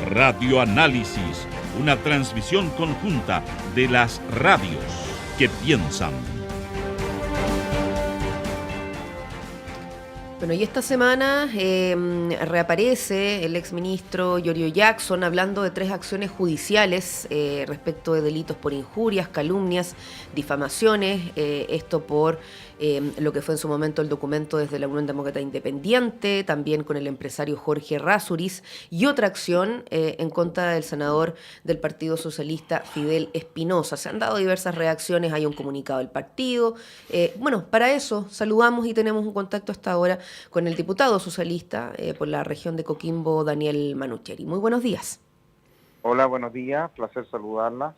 Radioanálisis, una transmisión conjunta de las radios que piensan. Bueno, y esta semana reaparece el exministro Giorgio Jackson hablando de 3 acciones judiciales respecto de delitos por injurias, calumnias, difamaciones, esto por lo que fue en su momento el documento desde la Unión Demócrata Independiente, también con el empresario Jorge Rázuriz, y otra acción en contra del senador del Partido Socialista, Fidel Espinosa. Se han dado diversas reacciones, hay un comunicado del partido. Bueno, para eso saludamos y tenemos un contacto hasta ahora con el diputado socialista por la región de Coquimbo, Daniel Manucheri. Muy buenos días. Hola, buenos días, placer saludarla.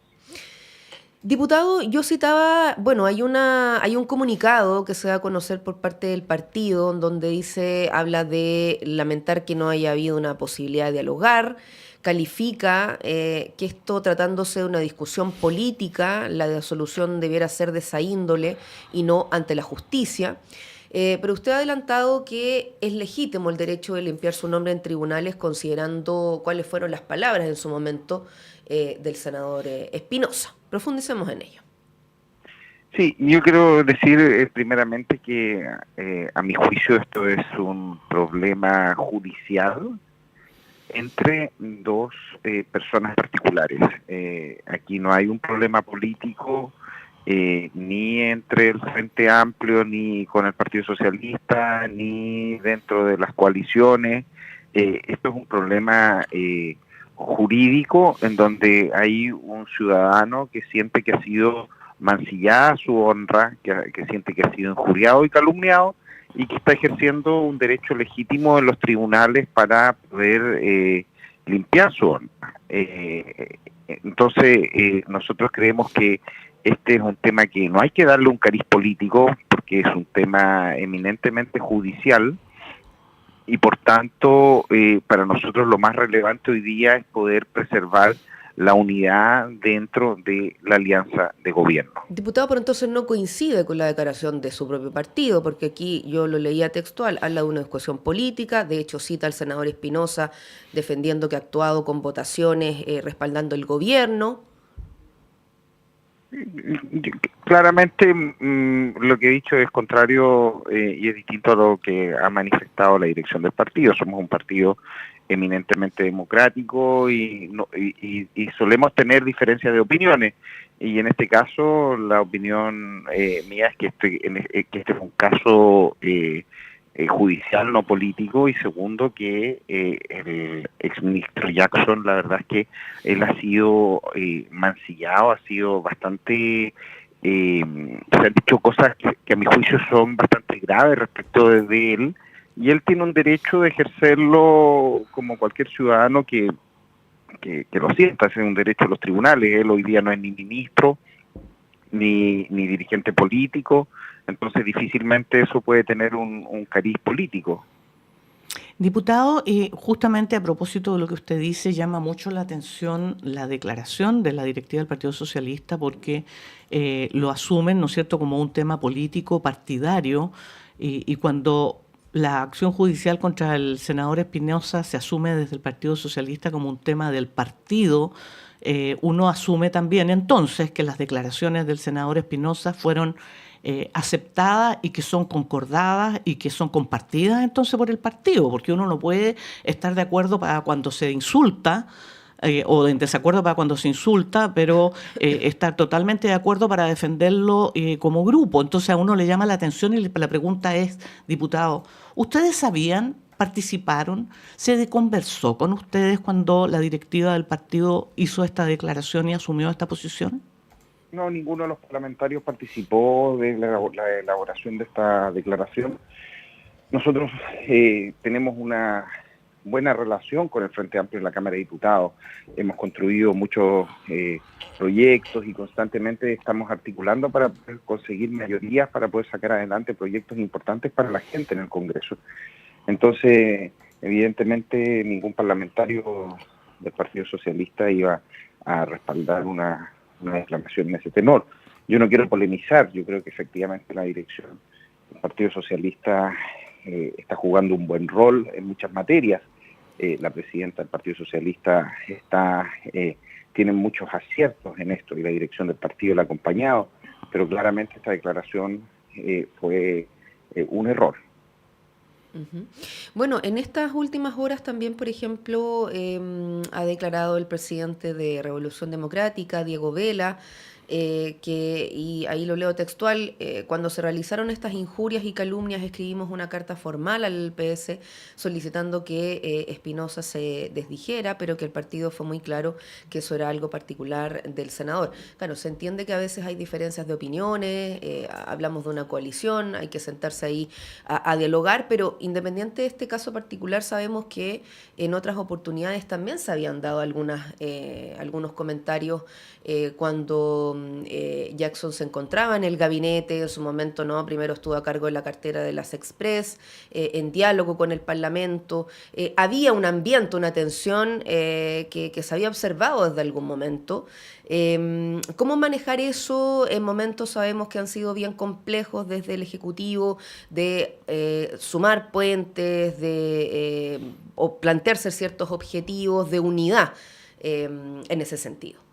Diputado, yo citaba, bueno, hay un comunicado que se da a conocer por parte del partido donde habla de lamentar que no haya habido una posibilidad de dialogar, califica que esto, tratándose de una discusión política, la solución debiera ser de esa índole y no ante la justicia. Pero usted ha adelantado que es legítimo el derecho de limpiar su nombre en tribunales, considerando cuáles fueron las palabras en su momento del senador Espinosa. Profundicemos en ello. Sí, yo quiero decir primeramente que a mi juicio esto es un problema judicial entre dos personas particulares. Aquí no hay un problema político ni entre el Frente Amplio, ni con el Partido Socialista, ni dentro de las coaliciones. Esto es un problema jurídico en donde hay un ciudadano que siente que ha sido mancillada su honra, que siente que ha sido injuriado y calumniado y que está ejerciendo un derecho legítimo en los tribunales para poder limpiar su honra. Entonces nosotros creemos que este es un tema que no hay que darle un cariz político porque es un tema eminentemente judicial. Y por tanto, para nosotros lo más relevante hoy día es poder preservar la unidad dentro de la alianza de gobierno. Diputado, pero entonces no coincide con la declaración de su propio partido, porque aquí yo lo leía textual, habla de una discusión política, de hecho cita al senador Espinosa defendiendo que ha actuado con votaciones respaldando el gobierno. Claramente lo que he dicho es contrario y es distinto a lo que ha manifestado la dirección del partido. Somos un partido eminentemente democrático y solemos tener diferencias de opiniones. Y en este caso la opinión mía es que este es un caso judicial, no político, y segundo que el exministro Jackson, la verdad es que él ha sido mancillado, ha sido bastante, se han dicho cosas que a mi juicio son bastante graves respecto de él, y él tiene un derecho de ejercerlo como cualquier ciudadano que lo sienta, es un derecho a los tribunales. Él hoy día no es ni ministro, ni dirigente político, entonces difícilmente eso puede tener un cariz político. Diputado, justamente a propósito de lo que usted dice, llama mucho la atención la declaración de la directiva del Partido Socialista porque lo asumen, ¿no es cierto?, como un tema político partidario y cuando la acción judicial contra el senador Espinosa se asume desde el Partido Socialista como un tema del partido, uno asume también entonces que las declaraciones del senador Espinosa fueron aceptadas y que son concordadas y que son compartidas entonces por el partido, porque uno no puede estar de acuerdo para cuando se insulta o en desacuerdo para cuando se insulta, pero estar totalmente de acuerdo para defenderlo como grupo. Entonces a uno le llama la atención y la pregunta es, diputado, ¿ustedes sabían, participaron, se conversó con ustedes cuando la directiva del partido hizo esta declaración y asumió esta posición? No, ninguno de los parlamentarios participó de la elaboración de esta declaración. Nosotros tenemos una buena relación con el Frente Amplio en la Cámara de Diputados. Hemos construido muchos proyectos y constantemente estamos articulando para poder conseguir mayorías para poder sacar adelante proyectos importantes para la gente en el Congreso. Entonces, evidentemente, ningún parlamentario del Partido Socialista iba a respaldar una declaración en ese tenor. Yo no quiero polemizar, yo creo que efectivamente la dirección del Partido Socialista está jugando un buen rol en muchas materias, la presidenta del Partido Socialista tiene muchos aciertos en esto y la dirección del partido la ha acompañado, pero claramente esta declaración fue un error. Bueno, en estas últimas horas también, por ejemplo, ha declarado el presidente de Revolución Democrática, Diego Vela, y ahí lo leo textual, cuando se realizaron estas injurias y calumnias escribimos una carta formal al PS solicitando que Espinosa se desdijera, pero que el partido fue muy claro que eso era algo particular del senador. Claro, se entiende que a veces hay diferencias de opiniones, hablamos de una coalición, hay que sentarse ahí a dialogar, pero independiente de este caso particular sabemos que en otras oportunidades también se habían dado algunos comentarios cuando Jackson se encontraba en el gabinete, en su momento no, primero estuvo a cargo de la cartera de las Express, en diálogo con el Parlamento, había un ambiente, una tensión que se había observado desde algún momento. ¿Cómo manejar eso en momentos sabemos que han sido bien complejos desde el Ejecutivo, de sumar puentes, o plantearse ciertos objetivos de unidad en ese sentido?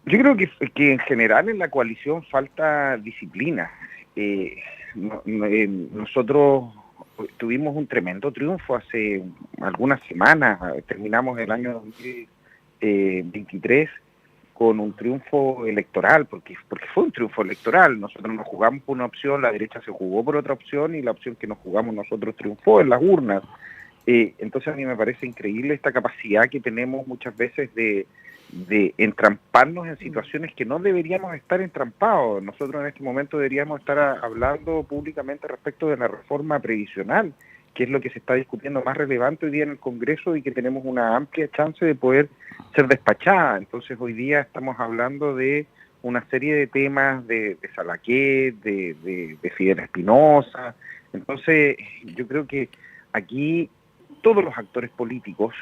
Yo creo que en general en la coalición falta disciplina. Nosotros tuvimos un tremendo triunfo hace algunas semanas, terminamos el año 2023 con un triunfo electoral, porque fue un triunfo electoral. Nosotros nos jugamos por una opción, la derecha se jugó por otra opción y la opción que nos jugamos nosotros triunfó en las urnas. Entonces a mí me parece increíble esta capacidad que tenemos muchas veces de entramparnos en situaciones que no deberíamos estar entrampados. Nosotros en este momento deberíamos estar hablando públicamente respecto de la reforma previsional, que es lo que se está discutiendo más relevante hoy día en el Congreso y que tenemos una amplia chance de poder ser despachada. Entonces hoy día estamos hablando de una serie de temas de Salaquet, de Fidel Espinosa. Entonces yo creo que aquí todos los actores políticos,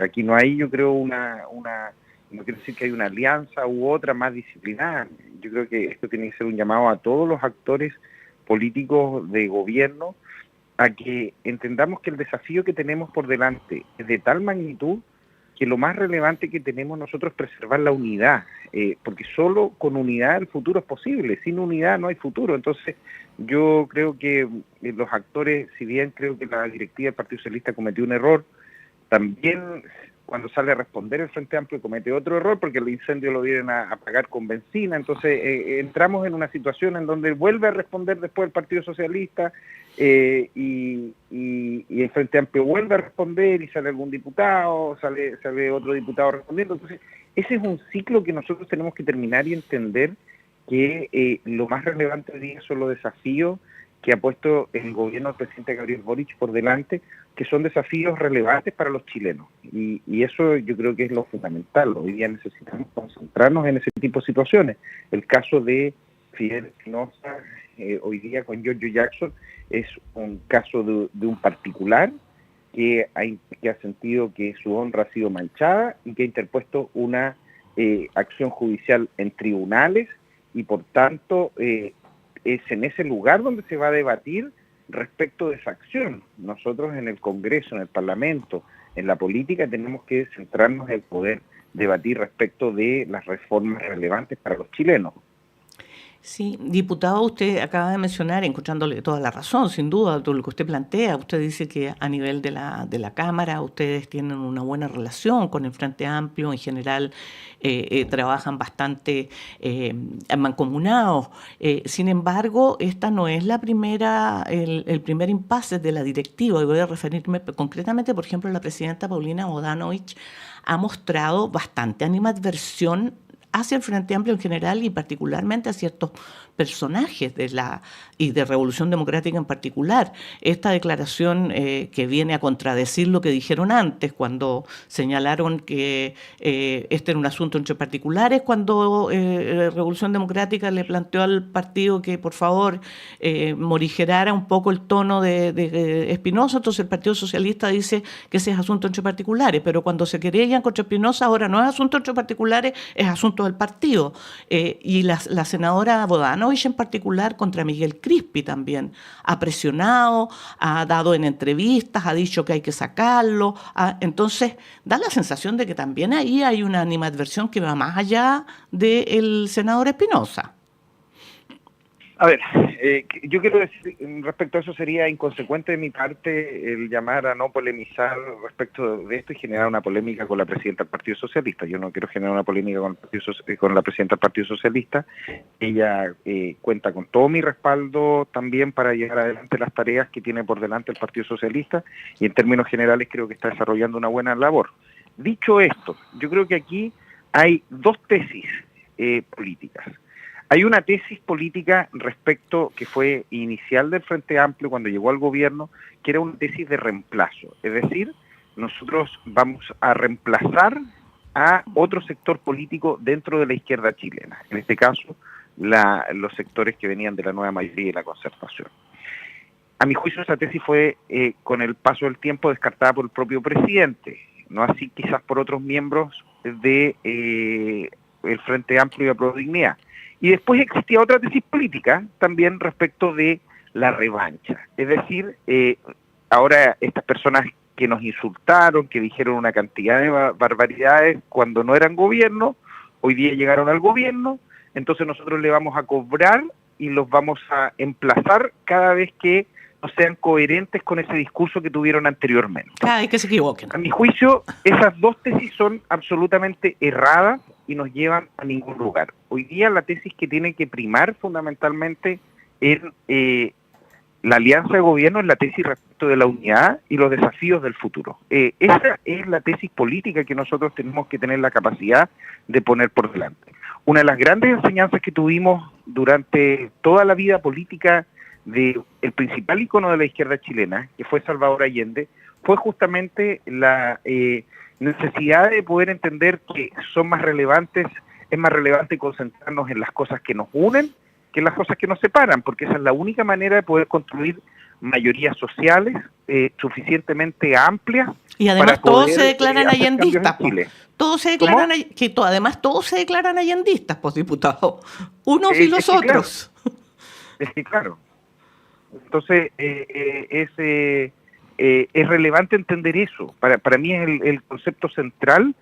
aquí no hay, yo creo, no quiero decir que hay una alianza u otra más disciplinada. Yo creo que esto tiene que ser un llamado a todos los actores políticos de gobierno a que entendamos que el desafío que tenemos por delante es de tal magnitud que lo más relevante que tenemos nosotros es preservar la unidad, porque solo con unidad el futuro es posible, sin unidad no hay futuro. Entonces yo creo que los actores, si bien creo que la directiva del Partido Socialista cometió un error, también cuando sale a responder el Frente Amplio comete otro error porque el incendio lo vienen a apagar con benzina. Entonces entramos en una situación en donde vuelve a responder después el Partido Socialista y el Frente Amplio vuelve a responder y sale algún diputado, sale otro diputado respondiendo. Entonces ese es un ciclo que nosotros tenemos que terminar y entender que lo más relevante hoy día son los desafíos que ha puesto el gobierno del presidente Gabriel Boric por delante, que son desafíos relevantes para los chilenos. Y eso yo creo que es lo fundamental. Hoy día necesitamos concentrarnos en ese tipo de situaciones. El caso de Fidel Espinosa, hoy día con Giorgio Jackson, es un caso de un particular que ha sentido que su honra ha sido manchada y que ha interpuesto una acción judicial en tribunales y por tanto es en ese lugar donde se va a debatir respecto de esa acción. Nosotros en el Congreso, en el Parlamento, en la política tenemos que centrarnos en poder debatir respecto de las reformas relevantes para los chilenos. Sí, diputado, usted acaba de mencionar, encontrándole toda la razón, sin duda, todo lo que usted plantea. Usted dice que a nivel de la Cámara ustedes tienen una buena relación con el Frente Amplio, en general trabajan bastante mancomunados. Sin embargo, esta no es el primer impasse de la directiva, y voy a referirme concretamente, por ejemplo, la presidenta Paulina Bodanovich ha mostrado bastante animadversión hacia el Frente Amplio en general y particularmente a ciertos personajes y de Revolución Democrática en particular. Esta declaración que viene a contradecir lo que dijeron antes, cuando señalaron que este era un asunto entre particulares, cuando Revolución Democrática le planteó al partido que por favor morigerara un poco el tono de Espinosa, entonces el Partido Socialista dice que ese es asunto entre particulares, pero cuando se querellan contra Espinosa ahora no es asunto entre particulares, es asunto asunto del partido. Y la senadora Bodanovich en particular contra Miguel Crispi también ha presionado, ha dado en entrevistas, ha dicho que hay que sacarlo. Entonces da la sensación de que también ahí hay una animadversión que va más allá del senador Espinosa. A ver, yo quiero decir, respecto a eso sería inconsecuente de mi parte el llamar a no polemizar respecto de esto y generar una polémica con la presidenta del Partido Socialista. Yo no quiero generar una polémica con la presidenta del Partido Socialista. Ella cuenta con todo mi respaldo también para llevar adelante las tareas que tiene por delante el Partido Socialista y en términos generales creo que está desarrollando una buena labor. Dicho esto, yo creo que aquí hay dos tesis políticas. Hay una tesis política respecto que fue inicial del Frente Amplio cuando llegó al gobierno, que era una tesis de reemplazo. Es decir, nosotros vamos a reemplazar a otro sector político dentro de la izquierda chilena. En este caso, los sectores que venían de la nueva mayoría y la concertación. A mi juicio, esa tesis fue, con el paso del tiempo, descartada por el propio presidente, no así quizás por otros miembros de el Frente Amplio y Apruebo Dignidad. Y después existía otra tesis política también respecto de la revancha. Es decir, ahora estas personas que nos insultaron, que dijeron una cantidad de barbaridades cuando no eran gobierno, hoy día llegaron al gobierno, entonces nosotros le vamos a cobrar y los vamos a emplazar cada vez que no sean coherentes con ese discurso que tuvieron anteriormente. Cada vez que se equivoquen. A mi juicio, esas dos tesis son absolutamente erradas y nos llevan a ningún lugar. Hoy día la tesis que tiene que primar fundamentalmente en la alianza de gobierno es la tesis respecto de la unidad y los desafíos del futuro. Esa es la tesis política que nosotros tenemos que tener la capacidad de poner por delante. Una de las grandes enseñanzas que tuvimos durante toda la vida política del principal ícono de la izquierda chilena, que fue Salvador Allende, fue justamente la necesidad de poder entender que es más relevante concentrarnos en las cosas que nos unen que en las cosas que nos separan, porque esa es la única manera de poder construir mayorías sociales suficientemente amplias. Y además todos se declaran hacer allendistas. Todos se declaran, además todos se declaran allendistas, pues, diputado. Unos y los otros. Claro. Es que claro. Entonces, es relevante entender eso. Para mí es el concepto central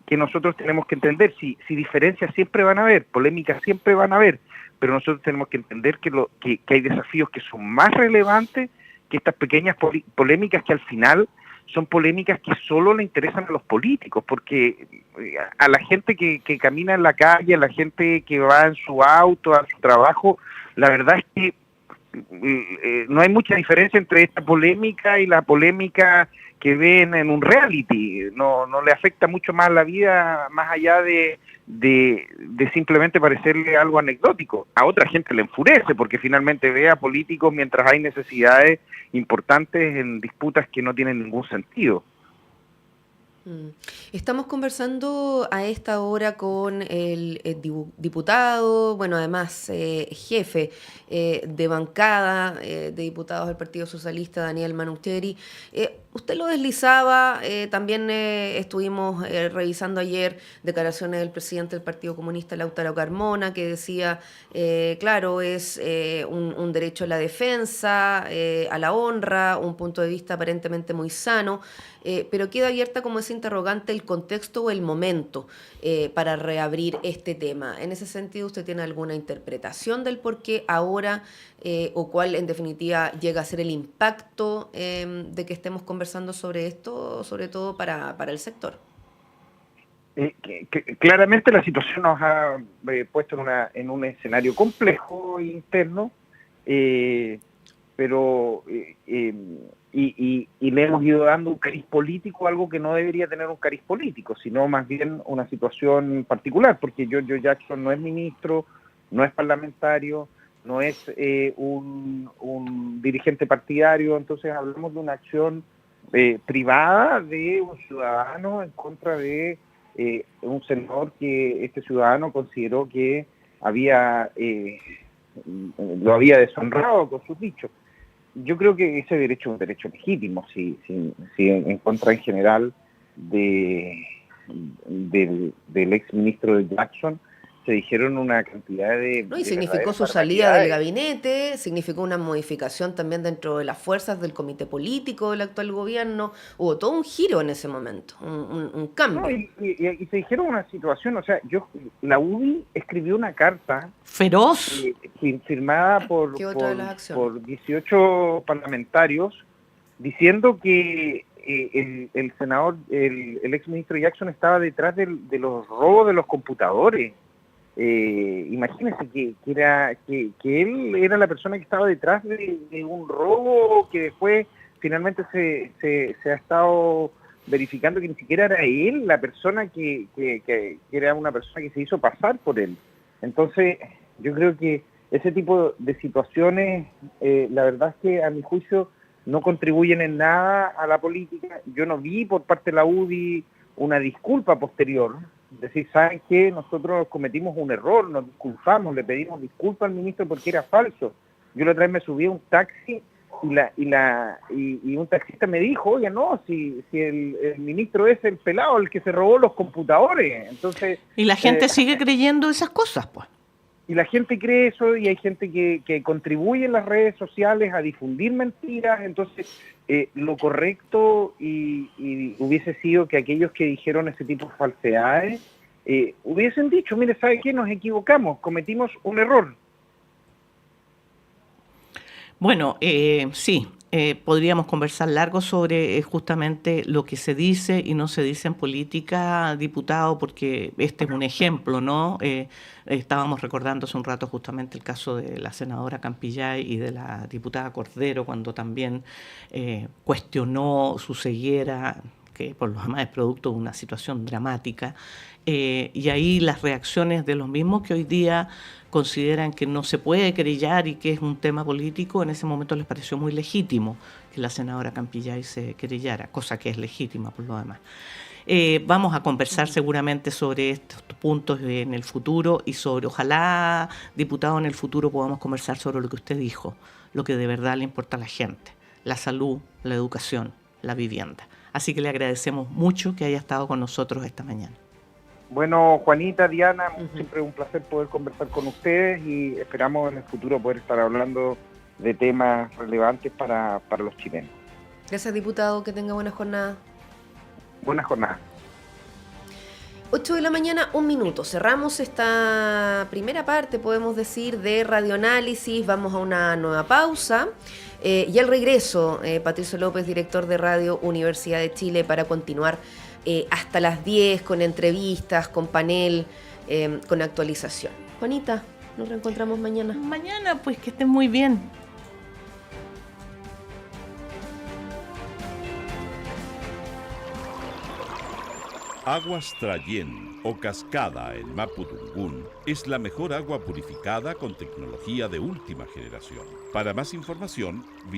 que nosotros tenemos que entender. Si diferencias siempre van a haber, polémicas siempre van a haber, pero nosotros tenemos que entender que hay desafíos que son más relevantes que estas pequeñas polémicas que al final son polémicas que solo le interesan a los políticos, porque a la gente que camina en la calle, a la gente que va en su auto, a su trabajo, la verdad es que no hay mucha diferencia entre esta polémica y la polémica que ven en un reality. No le afecta mucho más la vida, más allá de simplemente parecerle algo anecdótico. A otra gente le enfurece porque finalmente ve a políticos mientras hay necesidades importantes en disputas que no tienen ningún sentido. Estamos conversando a esta hora con el diputado, bueno, además jefe de bancada de diputados del Partido Socialista, Daniel Manutieri. Usted lo deslizaba, también estuvimos revisando ayer declaraciones del presidente del Partido Comunista, Lautaro Carmona, que decía, claro, es un derecho a la defensa, a la honra, un punto de vista aparentemente muy sano, pero queda abierta como ese interrogante el contexto o el momento para reabrir este tema. En ese sentido, ¿usted tiene alguna interpretación del por qué ahora o cuál en definitiva llega a ser el impacto de que estemos conversando sobre esto, sobre todo para el sector? Claramente la situación nos ha puesto en un escenario complejo interno, pero le hemos ido dando un cariz político, algo que no debería tener un cariz político, sino más bien una situación particular, porque Giorgio Jackson no es ministro, no es parlamentario, no es un dirigente partidario, entonces hablamos de una acción privada de un ciudadano en contra de un senador que este ciudadano consideró que lo había deshonrado con sus dichos. Yo creo que ese derecho es un derecho legítimo, si en contra en general del ex ministro de Jackson, se dijeron una cantidad de... No, y de significó su verdaderas salida del barbaridades. gabinete, significó una modificación también dentro de las fuerzas del comité político del actual gobierno. Hubo todo un giro en ese momento, un cambio. No, y se dijeron una situación, o sea, la UDI escribió una carta Feroz. firmada por ¿Qué otra de las acciones? 18 parlamentarios diciendo que el senador, el exministro Jackson estaba detrás de los robos de los computadores. Imagínense que él era la persona que estaba detrás de un robo que después finalmente se ha estado verificando que ni siquiera era él la persona que era una persona que se hizo pasar por él. Entonces, yo creo que ese tipo de situaciones, la verdad es que a mi juicio no contribuyen en nada a la política. Yo no vi por parte de la UDI una disculpa posterior, decir, ¿saben qué? Nosotros cometimos un error, nos disculpamos, le pedimos disculpas al ministro porque era falso. Yo la otra vez me subí a un taxi y un taxista me dijo, oye, no, si el ministro es el pelado, el que se robó los computadores. Entonces, Y la gente sigue creyendo esas cosas, pues. y la gente cree eso, y hay gente que contribuye en las redes sociales a difundir mentiras. Entonces, lo correcto y hubiese sido que aquellos que dijeron ese tipo de falsedades hubiesen dicho, mire, ¿sabe qué? Nos equivocamos, cometimos un error. Bueno, sí, podríamos conversar largo sobre justamente lo que se dice y no se dice en política, diputado, porque este es un ejemplo, ¿no? Estábamos recordando hace un rato justamente el caso de la senadora Campillay y de la diputada Cordero, cuando también cuestionó su ceguera, que por lo demás es producto de una situación dramática, y ahí las reacciones de los mismos que hoy día consideran que no se puede querellar y que es un tema político, en ese momento les pareció muy legítimo que la senadora Campillay se querellara, cosa que es legítima por lo demás. Vamos a conversar seguramente sobre estos puntos en el futuro y sobre, ojalá, diputado, en el futuro podamos conversar sobre lo que usted dijo, lo que de verdad le importa a la gente, la salud, la educación, la vivienda. Así que le agradecemos mucho que haya estado con nosotros esta mañana. Bueno, Juanita, Diana, siempre un placer poder conversar con ustedes y esperamos en el futuro poder estar hablando de temas relevantes para los chilenos. Gracias, diputado, que tenga buena jornada. Buena jornada. 8 de la mañana, 1 minuto. Cerramos esta primera parte, podemos decir, de radioanálisis. Vamos a una nueva pausa. Y al regreso, Patricio López, director de Radio Universidad de Chile, para continuar hasta las 10 con entrevistas, con panel, con actualización. Juanita, nos reencontramos mañana. Mañana, pues que estén muy bien. Aguas Trayén o Cascada en Mapudungún es la mejor agua purificada con tecnología de última generación. Para más información,